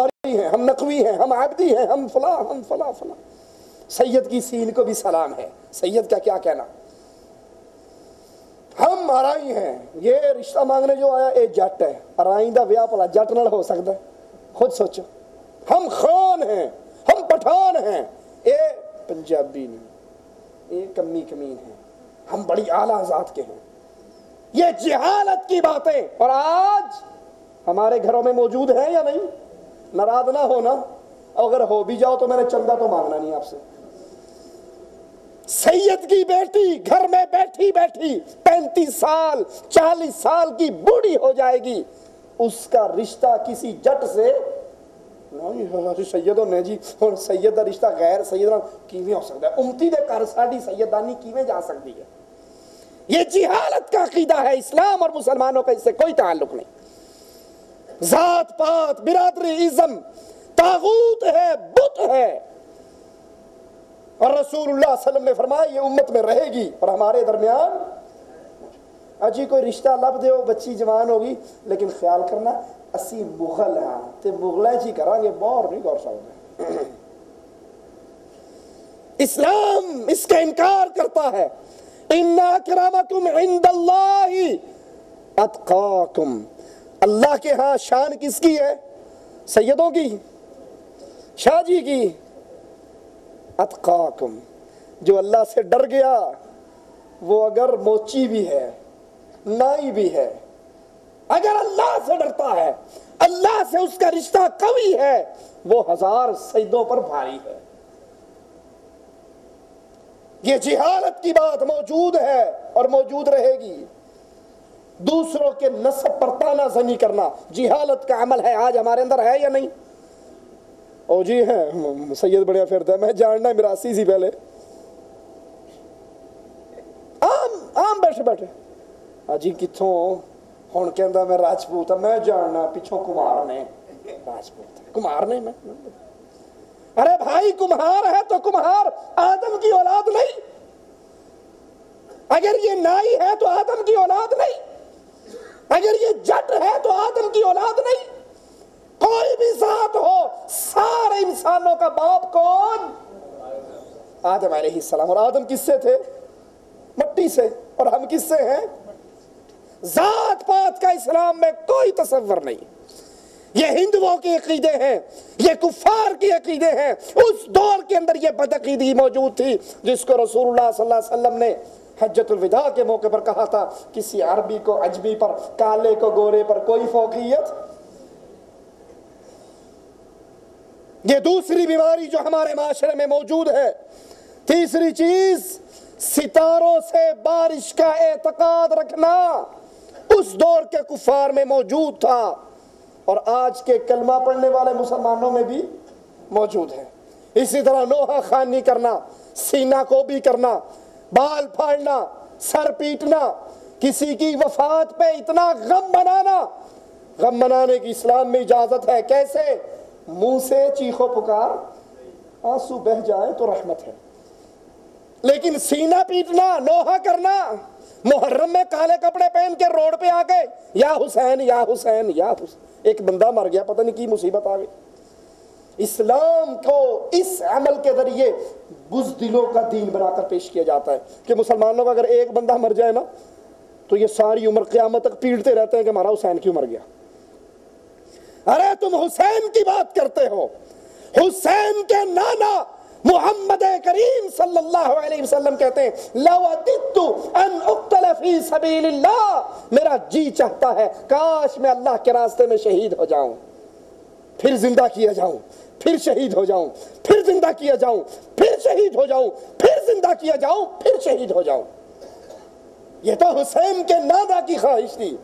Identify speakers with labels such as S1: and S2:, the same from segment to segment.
S1: ہیں، ہم نقوی ہیں، ہم عابدی ہیں، ہم فلاں ہم فلاں فلاں. سید کی سین کو بھی سلام ہے. سید کا کیا کہنا. ہم ارائی ہیں. یہ رشتہ مانگنے جو آیا اے جٹ ہے. ارائی دا ویاہ پلا جٹ نال ہو سکتا ہے؟ خود سوچو. ہم خان ہیں، ہم پٹھان ہیں، اے پنجابی نہیں، اے کمی کمین ہیں. ہم بڑی اعلیٰ ذات کے ہیں. یہ جہالت کی باتیں اور آج ہمارے گھروں میں موجود ہیں یا نہیں؟ ناراض نہ ہونا، اگر ہو بھی جاؤ تو میں نے چندہ تو مانگنا نہیں آپ سے. سید کی بیٹی گھر میں بیٹھی بیٹھی 35 سال 40 سال کی بوڑھی ہو جائے گی، اس کا رشتہ کسی جٹ سے نہیں. سید ہونے جی ہن سید دا رشتہ غیر سید نال کیویں ہو سکتا ہے؟ امتی دے گھر ساڈی سیدانی کیویں جا سکتی ہے؟ یہ جہالت کا عقیدہ ہے. اسلام اور مسلمانوں کا اس سے کوئی تعلق نہیں. ذات پات برادری ازم طاغوت ہے، بت ہے. اور رسول اللہ صلی اللہ علیہ وسلم نے فرمایا یہ امت میں رہے گی اور ہمارے درمیان اجی کوئی رشتہ لب دیو، بچی جوان ہوگی، لیکن خیال کرنا اسی مغل ہاں تے مغلیں جی کریں گے، باہر نہیں کر سکتے. اسلام اس کا انکار کرتا ہے. ان اکرمکم عند اللہ اتقاکم. اللہ کے ہاں شان کس کی ہے؟ سیدوں کی، شاہ جی کی. اتقاکم، جو اللہ سے ڈر گیا وہ اگر موچی بھی ہے، نائی بھی ہے، اگر اللہ سے ڈرتا ہے، اللہ سے اس کا رشتہ قوی ہے، وہ 1000 سجدوں پر بھاری ہے. یہ جہالت کی بات موجود ہے اور موجود رہے گی. دوسروں کے نسب پر طعنہ زنی کرنا جہالت کا عمل ہے. آج ہمارے اندر ہے یا نہیں؟ او جی ہے سید بڑیا پھرتا ہے، میں جاننا ہے میراسی سی پہلے عام بیٹھے بیٹھے جی کتھوں ہن کہندا میں راجپوت ہاں، میں جاننا پچھوں کمار نے راجپوت کمار نے. میں ارے بھائی کمہار ہے تو کمہار آدم کی اولاد نہیں. اگر یہ نائی ہے تو آدم کی اولاد نہیں. اگر یہ جٹ ہے تو آدم کی اولاد نہیں. کوئی بھی ذات ہو، سارے انسانوں کا باپ کون؟ آدم علیہ السلام. اور آدم کس سے تھے؟ مٹی سے. اور ہم کس سے ہیں؟ ذات پات کا اسلام میں کوئی تصور نہیں. یہ ہندوؤں کے عقیدے ہیں، یہ کفار کے عقیدے ہیں. اس دور کے اندر یہ بدعقیدگی موجود تھی جس کو رسول اللہ صلی اللہ علیہ وسلم نے حجۃ الوداع کے موقع پر کہا تھا کسی عربی کو عجمی پر، کالے کو گورے پر کوئی فوقیت. یہ دوسری بیماری جو ہمارے معاشرے میں موجود ہے. تیسری چیز، ستاروں سے بارش کا اعتقاد رکھنا اس دور کے کفار میں موجود تھا اور آج کے کلمہ پڑھنے والے مسلمانوں میں بھی موجود ہے. اسی طرح نوحہ خوانی کرنا، سینہ کو بھی کرنا، بال پھاڑنا، سر پیٹنا، کسی کی وفات پہ اتنا غم منانا. غم منانے کی اسلام میں اجازت ہے. کیسے؟ منہ سے چیخو پکار، آنسو بہ جائیں تو رحمت ہے. لیکن سینہ پیٹنا، نوحہ کرنا، محرم میں کالے کپڑے پہن کے روڈ پہ آ گئے یا حسین یا حسین یا حسین، ایک بندہ مر گیا، پتہ نہیں کی مصیبت آ گئی. اسلام کو اس عمل کے ذریعے بزدلوں کا دین بنا کر پیش کیا جاتا ہے کہ مسلمانوں کا اگر ایک بندہ مر جائے نا تو یہ ساری عمر قیامت تک پیٹتے رہتے ہیں کہ ہمارا حسین کیوں مر گیا. ارے تم حسین کی بات کرتے ہو. حسین کے نانا محمد کریم صلی اللہ علیہ وسلم کہتے ہیں لو وددت ان اقتل فی سبیل اللہ، میرا جی چاہتا ہے کاش میں اللہ کے راستے میں شہید ہو جاؤں، پھر زندہ کیا جاؤں، پھر شہید ہو جاؤں، پھر زندہ کیا جاؤں، پھر شہید ہو جاؤں، پھر زندہ کیا جاؤں، پھر شہید ہو جاؤں. یہ تو حسین کے نانا کی خواہش تھی.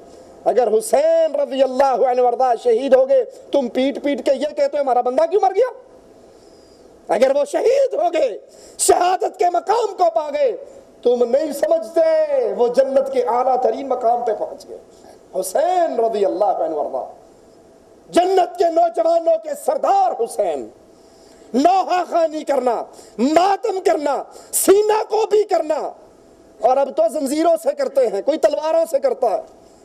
S1: اگر حسین رضی اللہ عنہ وارضاہ شہید ہو گئے، تم پیٹ پیٹ کے یہ کہتے ہو ہمارا بندہ کیوں مر گیا؟ اگر وہ شہید ہو گئے، شہادت کے مقام کو پا گئے، تم نہیں سمجھتے وہ جنت کے اعلیٰ ترین مقام پہ پہنچ گئے. حسین رضی اللہ عنہ وارضاہ، جنت کے نوجوانوں کے سردار حسین. نوحہ خوانی کرنا، ماتم کرنا، سینہ کو بھی کرنا، اور اب تو زنجیروں سے کرتے ہیں، کوئی تلواروں سے کرتا ہے.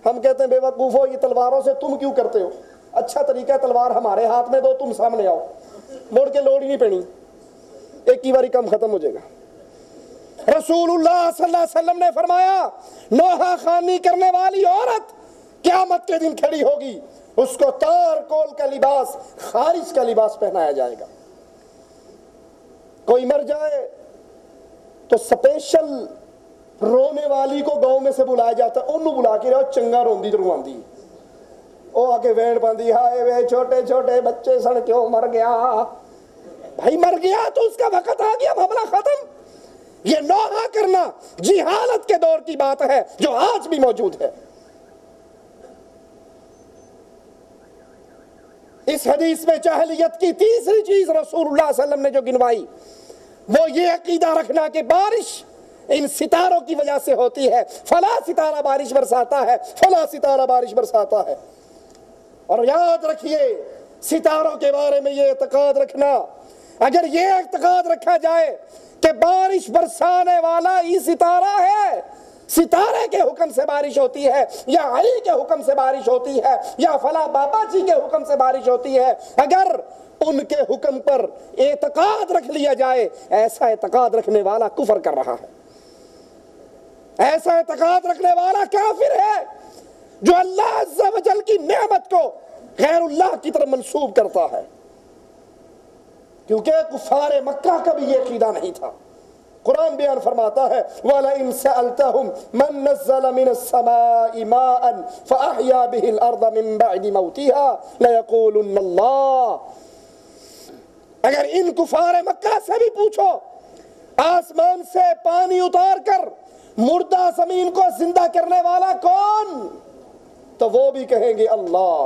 S1: ہم کہتے ہیں بے وقوفو یہ تلواروں سے تم کیوں کرتے ہو؟ اچھا طریقہ ہے تلوار ہمارے ہاتھ میں دو، تم سامنے آؤ، موڑ کے لوڑ ہی نہیں پڑنی، ایک ہی باری کم ختم ہو جائے گا۔ رسول اللہ صلی اللہ علیہ وسلم نے فرمایا نوحہ خوانی کرنے والی عورت قیامت کے دن کھڑی ہوگی، اس کو تار کول کا لباس، خارج کا لباس پہنایا جائے گا۔ کوئی مر جائے تو سپیشل رونے والی کو گاؤں میں سے بلایا جاتا ہے، انہوں بلا کے رہو چنگا روندی تو رواندی، وہ آ کے وینڈ باندھی، ہائے وے چھوٹے چھوٹے بچے سن کیوں مر گیا، بھائی مر گیا تو اس کا وقت آ گیا، معاملہ ختم۔ یہ نوحہ کرنا جہالت کے دور کی بات ہے جو آج بھی موجود ہے۔ اس حدیث میں جاہلیت کی تیسری چیز رسول اللہ صلی اللہ علیہ وسلم نے جو گنوائی وہ یہ عقیدہ رکھنا کہ بارش ان ستاروں کی وجہ سے ہوتی ہے، فلاں ستارہ بارش برساتا ہے، فلاں ستارہ بارش برساتا ہے۔ اور یاد رکھیے ستاروں کے بارے میں یہ اعتقاد رکھنا، اگر یہ اعتقاد رکھا جائے کہ بارش برسانے والا ہی ستارہ ہے، ستارے کے حکم سے بارش ہوتی ہے یا علی کے حکم سے بارش ہوتی ہے یا فلاں بابا جی کے حکم سے بارش ہوتی ہے، اگر ان کے حکم پر اعتقاد رکھ لیا جائے، ایسا اعتقاد رکھنے والا کفر کر رہا ہے، ایسا اعتقاد رکھنے والا کافر ہے جو اللہ عز و جل کی نعمت کو غیر اللہ کی طرف منسوب کرتا ہے، کیونکہ کفار مکہ کا بھی یہ عقیدہ نہیں تھا۔ قرآن بیان فرماتا ہے وَلَئِن سَأَلْتَهُمْ مَن نَزَّلَ مِنَ السَّمَاءِ مَاءً فَأَحْيَا بِهِ الْأَرْضَ مِن بَعْدِ مَوْتِهَا لَيَقُولُنَّ اللَّهُ۔ اگر ان کفار مکہ سے بھی پوچھو آسمان سے پانی اتار کر مردہ زمین کو زندہ کرنے والا کون، تو وہ بھی کہیں گے اللہ۔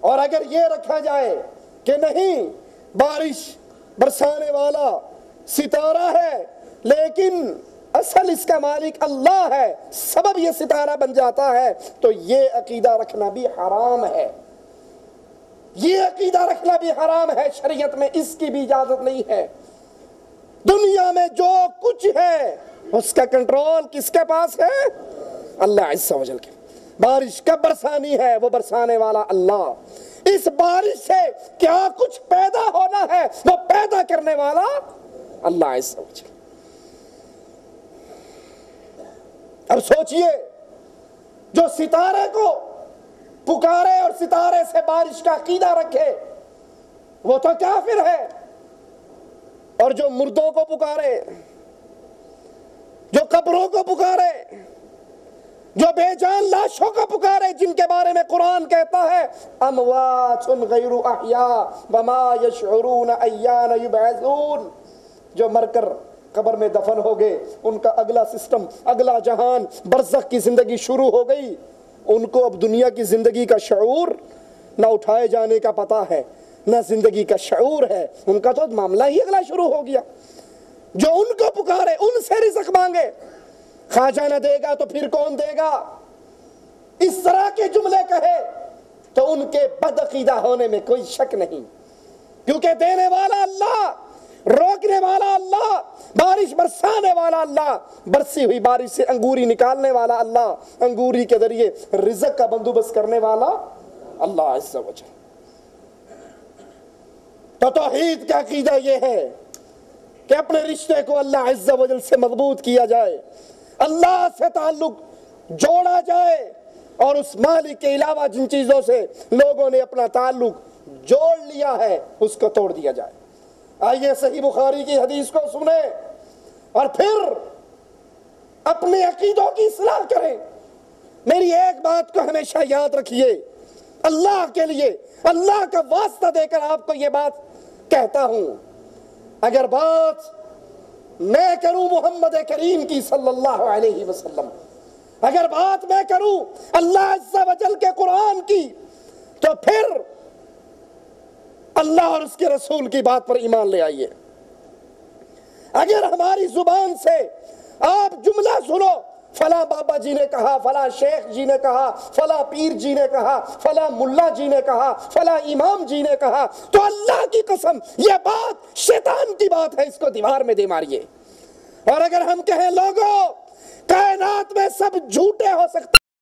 S1: اور اگر یہ رکھا جائے کہ نہیں بارش برسانے والا ستارہ ہے لیکن اصل اس کا مالک اللہ ہے، سبب یہ ستارہ بن جاتا ہے، تو یہ عقیدہ رکھنا بھی حرام ہے، یہ عقیدہ رکھنا بھی حرام ہے، شریعت میں اس کی بھی اجازت نہیں ہے۔ دنیا میں جو کچھ ہے اس کا کنٹرول کس کے پاس ہے؟ اللہ عز و جل کے۔ بارش کب برسانی ہے وہ برسانے والا اللہ، اس بارش سے کیا کچھ پیدا ہونا ہے وہ پیدا کرنے والا اللہ عز و جل۔ اب سوچئے جو ستارے کو پکارے اور ستارے سے بارش کا عقیدہ رکھے وہ تو کافر ہے، اور جو مردوں کو پکارے، جو قبروں کو پکارے، جو بے جان لاشوں کا پکارے، جن کے بارے میں قرآن کہتا ہے اموات غیر احیاء وما یشعرون ایان یبعثون، جو مر کر قبر میں دفن ہو گئے، ان کا اگلا سسٹم، اگلا جہان، برزخ کی زندگی شروع ہو گئی، ان کو اب دنیا کی زندگی کا شعور نہ اٹھائے جانے کا پتہ ہے نہ زندگی کا شعور ہے، ان کا تو معاملہ ہی اگلا شروع ہو گیا۔ جو ان کو پکارے ان سے رزق مانگے، خواجہ نہ دے گا تو پھر کون دے گا، اس طرح کے جملے کہے تو ان کے بدعقیدہ ہونے میں کوئی شک نہیں، کیونکہ دینے والا اللہ، روکنے والا اللہ، بارش برسانے والا اللہ، برسی ہوئی بارش سے انگوری نکالنے والا اللہ، انگوری کے ذریعے رزق کا بندوبست کرنے والا اللہ عز و جل۔ تو توحید کا عقیدہ یہ ہے کہ اپنے رشتے کو اللہ عز و جل سے مضبوط کیا جائے، اللہ سے تعلق جوڑا جائے، اور اس مالک کے علاوہ جن چیزوں سے لوگوں نے اپنا تعلق جوڑ لیا ہے اس کو توڑ دیا جائے۔ آئیے صحیح بخاری کی حدیث کو سنیں اور پھر اپنے عقیدوں کی اصلاح کریں۔ میری ایک بات کو ہمیشہ یاد رکھیے، اللہ کے لیے، اللہ کا واسطہ دے کر آپ کو یہ بات کہتا ہوں، اگر بات میں کروں محمد کریم کی صلی اللہ علیہ وسلم، اگر بات میں کروں اللہ عز و جل کے قرآن کی، تو پھر اللہ اور اس کے رسول کی بات پر ایمان لے آئیے۔ اگر ہماری زبان سے آپ جملہ سنو فلاں بابا جی نے کہا، فلاں شیخ جی نے کہا، فلاں پیر جی نے کہا، فلاں ملا جی نے کہا، فلاں امام جی نے کہا، تو اللہ کی قسم یہ بات شیطان کی بات ہے، اس کو دیوار میں دے ماریے۔ اور اگر ہم کہیں لوگوں کائنات میں سب جھوٹے ہو سکتے